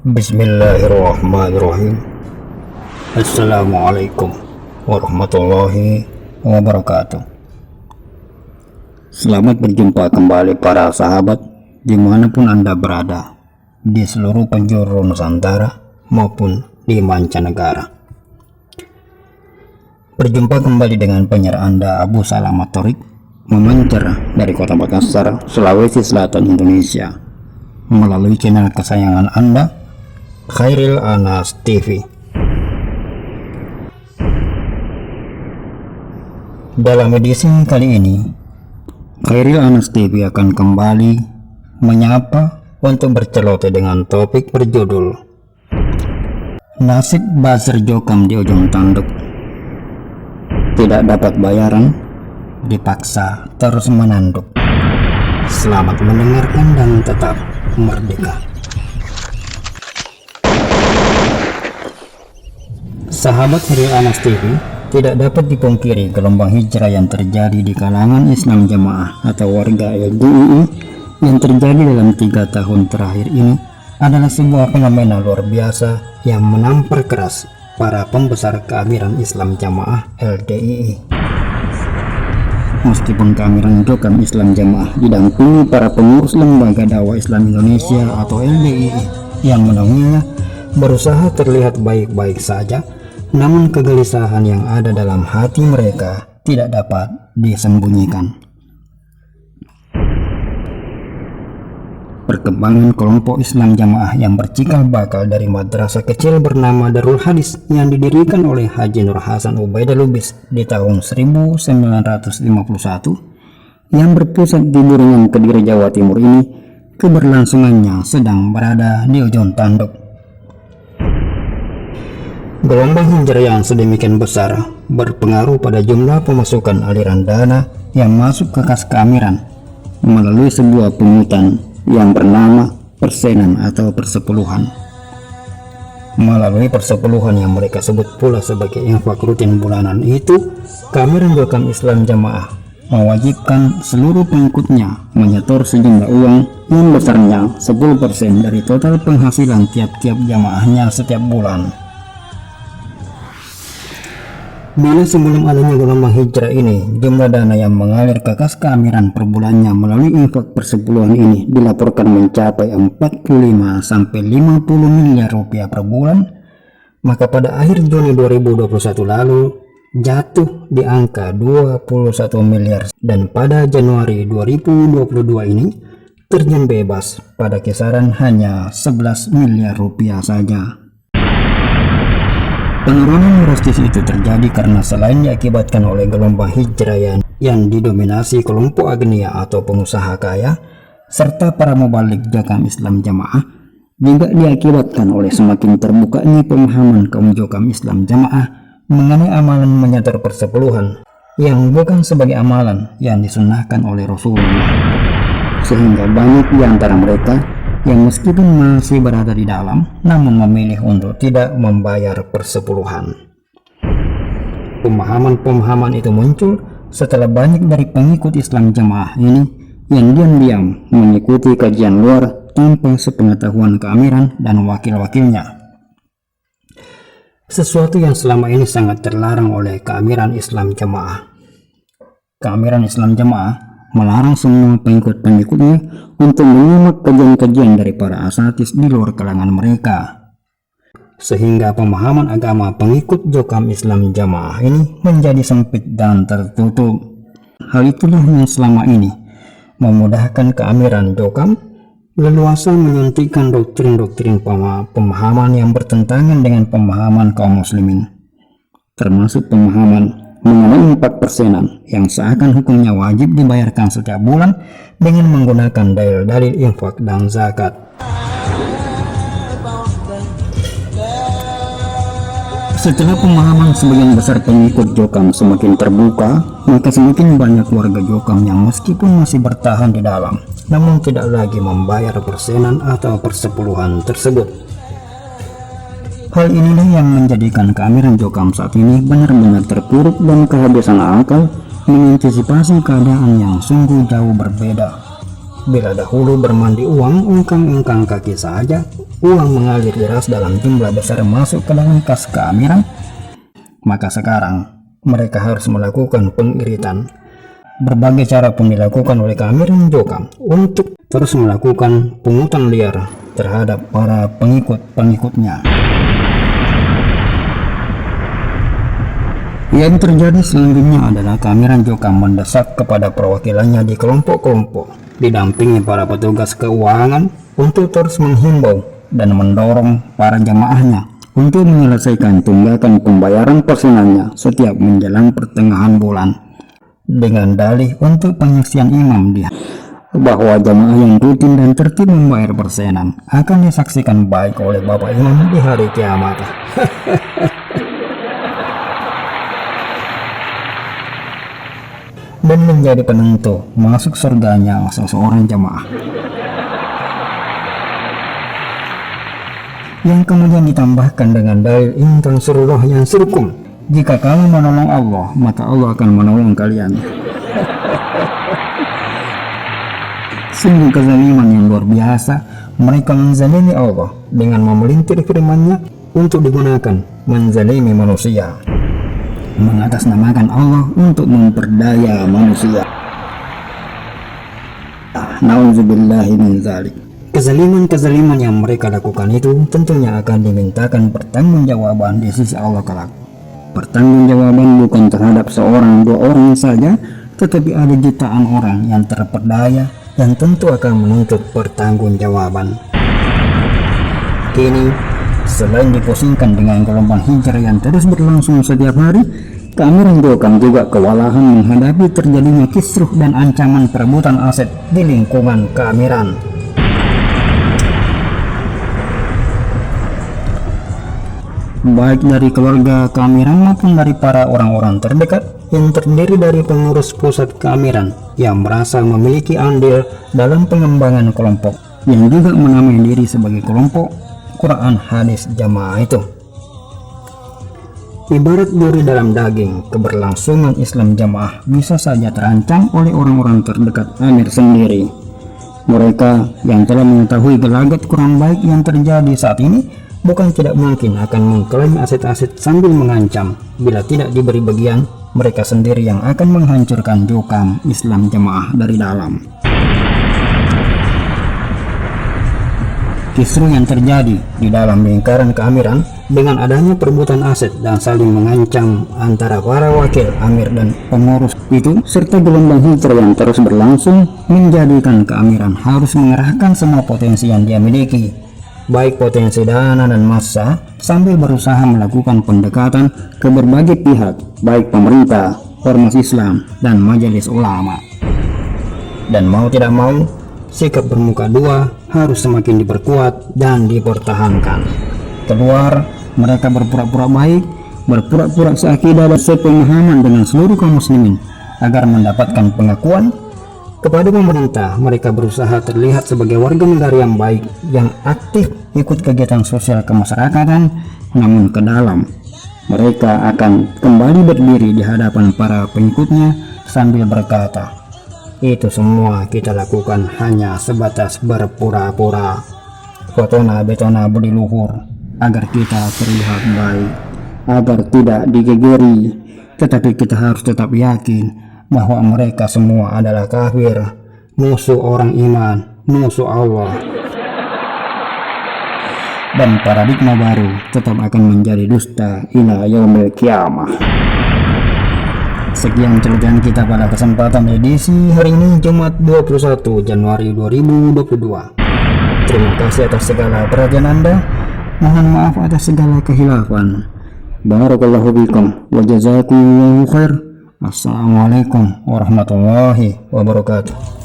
Bismillahirrahmanirrahim. Assalamualaikum warahmatullahi wabarakatuh. Selamat berjumpa kembali para sahabat dimanapun Anda berada, di seluruh penjuru Nusantara maupun di mancanegara. Berjumpa kembali dengan penyiar Anda Abu Salamat Thorik, memancar dari kota Makassar, Sulawesi Selatan, Indonesia, melalui channel kesayangan Anda, Khairil Anas TV. Dalam edisi kali ini, Khairil Anas TV akan kembali menyapa untuk berceloteh dengan topik berjudul Nasib buzzer Jokam di ujung tanduk. Tidak dapat bayaran, dipaksa terus menanduk. Selamat mendengarkan dan tetap merdeka. Sahabat Khairil Anas TV, tidak dapat dipungkiri gelombang hijrah yang terjadi di kalangan Islam Jamaah atau warga LDII yang terjadi dalam 3 tahun terakhir ini adalah sebuah fenomena luar biasa yang menampar keras para pembesar keamiran Islam Jamaah LDII. Meskipun keamiran Jokam Islam Jamaah didampingi para pengurus Lembaga Dakwah Islam Indonesia atau LDII yang menaunginya berusaha terlihat baik-baik saja, namun kegelisahan yang ada dalam hati mereka tidak dapat disembunyikan. Perkembangan kelompok Islam Jamaah yang bercikal bakal dari madrasah kecil bernama Darul Hadis yang didirikan oleh Haji Nur Hasan Ubaidah Lubis di tahun 1951 yang berpusat di Buringan, Kediri, Jawa Timur ini, keberlangsungannya sedang berada di ujung tanduk. Gelombang hijrah yang sedemikian besar berpengaruh pada jumlah pemasukan aliran dana yang masuk ke kas keamiran melalui sebuah pungutan yang bernama persenan atau persepuluhan. Melalui persepuluhan yang mereka sebut pula sebagai infak rutin bulanan itu, keamiran Jokam Islam Jamaah mewajibkan seluruh pengikutnya menyetor sejumlah uang yang besarnya 10% dari total penghasilan tiap-tiap jamaahnya setiap bulan. Bila sebelum adanya gelombang hijrah ini, jumlah dana yang mengalir ke kas keamiran per bulannya melalui infak persepuluhan ini dilaporkan mencapai 45 sampai 50 miliar rupiah per bulan, maka pada akhir Juni 2021 lalu jatuh di angka 21 miliar dan pada Januari 2022 ini terjun bebas pada kisaran hanya 11 miliar rupiah saja. Penurunan drastis itu terjadi karena selain diakibatkan oleh gelombang hijrah yang didominasi kelompok agnia atau pengusaha kaya serta para mubalik Jokam Islam Jamaah, juga diakibatkan oleh semakin terbukanya pemahaman kaum Jokam Islam Jamaah mengenai amalan menyetor persepuluhan yang bukan sebagai amalan yang disunnahkan oleh Rasulullah, sehingga banyak di antara mereka yang meskipun masih berada di dalam namun memilih untuk tidak membayar persepuluhan. Pemahaman-pemahaman itu muncul setelah banyak dari pengikut Islam Jamaah ini yang diam-diam mengikuti kajian luar tanpa sepengetahuan keamiran dan wakil-wakilnya, sesuatu yang selama ini sangat terlarang oleh keamiran Islam Jamaah. Keamiran Islam Jamaah melarang semua pengikut-pengikutnya untuk menyimak kajian-kajian dari para asatis di luar kalangan mereka, sehingga pemahaman agama pengikut Jokam Islam Jamaah ini menjadi sempit dan tertutup. Hal itulah yang selama ini memudahkan keamiran Jokam leluasa menyuntikkan doktrin-doktrin pemahaman yang bertentangan dengan pemahaman kaum muslimin, termasuk pemahaman mengenai 4%-an yang seakan hukumnya wajib dibayarkan setiap bulan dengan menggunakan dalil-dalil infak dan zakat. Setelah pemahaman sebagian besar pengikut Jokam semakin terbuka, maka semakin banyak warga Jokam yang meskipun masih bertahan di dalam namun tidak lagi membayar persenan atau persepuluhan tersebut. Hal inilah yang menjadikan keamiran Jokam saat ini benar-benar terpuruk dan kehabisan akal mengantisipasi keadaan yang sungguh jauh berbeda. Bila dahulu bermandi uang ungkang-ungkang kaki saja, uang mengalir deras dalam jumlah besar masuk ke dalam kas keamiran, maka sekarang mereka harus melakukan pengiritan. Berbagai cara pun dilakukan oleh keamiran Jokam untuk terus melakukan pungutan liar terhadap para pengikut-pengikutnya. Yang terjadi selanjutnya adalah keamiran Jokam mendesak kepada perwakilannya di kelompok-kelompok, didampingi para petugas keuangan untuk terus menghimbau dan mendorong para jamaahnya untuk menyelesaikan tunggakan pembayaran persenannya setiap menjelang pertengahan bulan, dengan dalih untuk penyaksian imam dia bahwa jamaah yang rutin dan tertib membayar persenan akan disaksikan baik oleh Bapak Imam di hari kiamat. Dan menjadi penentu masuk surganya seseorang jamaah. Yang kemudian ditambahkan dengan dalil in tansurullah yansurkum, jika kamu menolong Allah maka Allah akan menolong kalian. Sungguh kezaliman yang luar biasa mereka menzalimi Allah dengan memelintir firman-Nya untuk digunakan menzalimi manusia, mengatasnamakan Allah untuk memperdaya manusia. Nauzubillahi min dzalik. Kezaliman-kezaliman yang mereka lakukan itu tentunya akan dimintakan pertanggungjawaban di sisi Allah kelak. Pertanggungjawaban bukan terhadap seorang dua orang saja, tetapi ada jutaan orang yang terperdaya yang tentu akan menuntut pertanggungjawaban. Kini, selain dipusingkan dengan gelombang hijrah yang terus berlangsung setiap hari, keamiran Jokam juga kewalahan menghadapi terjadinya kisruh dan ancaman perebutan aset di lingkungan keamiran. Baik dari keluarga keamiran maupun dari para orang-orang terdekat yang terdiri dari pengurus pusat keamiran yang merasa memiliki andil dalam pengembangan kelompok yang juga menamai diri sebagai kelompok Quran Hadis Jamaah itu. Ibarat duri dalam daging, keberlangsungan Islam Jamaah bisa saja terancam oleh orang-orang terdekat Amir sendiri. Mereka yang telah mengetahui gelagat kurang baik yang terjadi saat ini bukan tidak mungkin akan mengklaim aset-aset sambil mengancam bila tidak diberi bagian, mereka sendiri yang akan menghancurkan Jokam Islam Jamaah dari dalam. Kisruh yang terjadi di dalam lingkaran keamiran dengan adanya perebutan aset dan saling mengancam antara para wakil amir dan pengurus itu, serta gelombang hijrah yang terus berlangsung, menjadikan keamiran harus mengerahkan semua potensi yang dia miliki, baik potensi dana dan massa, sambil berusaha melakukan pendekatan ke berbagai pihak, baik pemerintah, ormas Islam, dan majelis ulama. Dan mau tidak mau, sikap bermuka dua harus semakin diperkuat dan dipertahankan. Keluar, mereka berpura-pura baik, berpura-pura seakidah dan sepemahaman dengan seluruh kaum muslimin agar mendapatkan pengakuan. Kepada pemerintah, mereka berusaha terlihat sebagai warga negara yang baik, yang aktif ikut kegiatan sosial kemasyarakatan, namun ke dalam mereka akan kembali berdiri di hadapan para pengikutnya sambil berkata, itu semua kita lakukan hanya sebatas berpura-pura, fotona betona budi luhur, agar kita terlihat baik, agar tidak digegeri. Tetapi kita harus tetap yakin bahwa mereka semua adalah kafir, musuh orang iman, musuh Allah. Dan paradigma baru tetap akan menjadi dusta ila yaumil qiyamah. Sekian celotehan kita pada kesempatan edisi hari ini Jumat 21 Januari 2022. Terima kasih atas segala perhatian Anda. Mohon maaf atas segala kehilafan. Barakallahu bikum wa jazakumullahu khair. Assalamualaikum warahmatullahi wabarakatuh.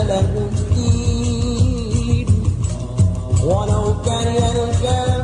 له الدين ولو كره الكافرون.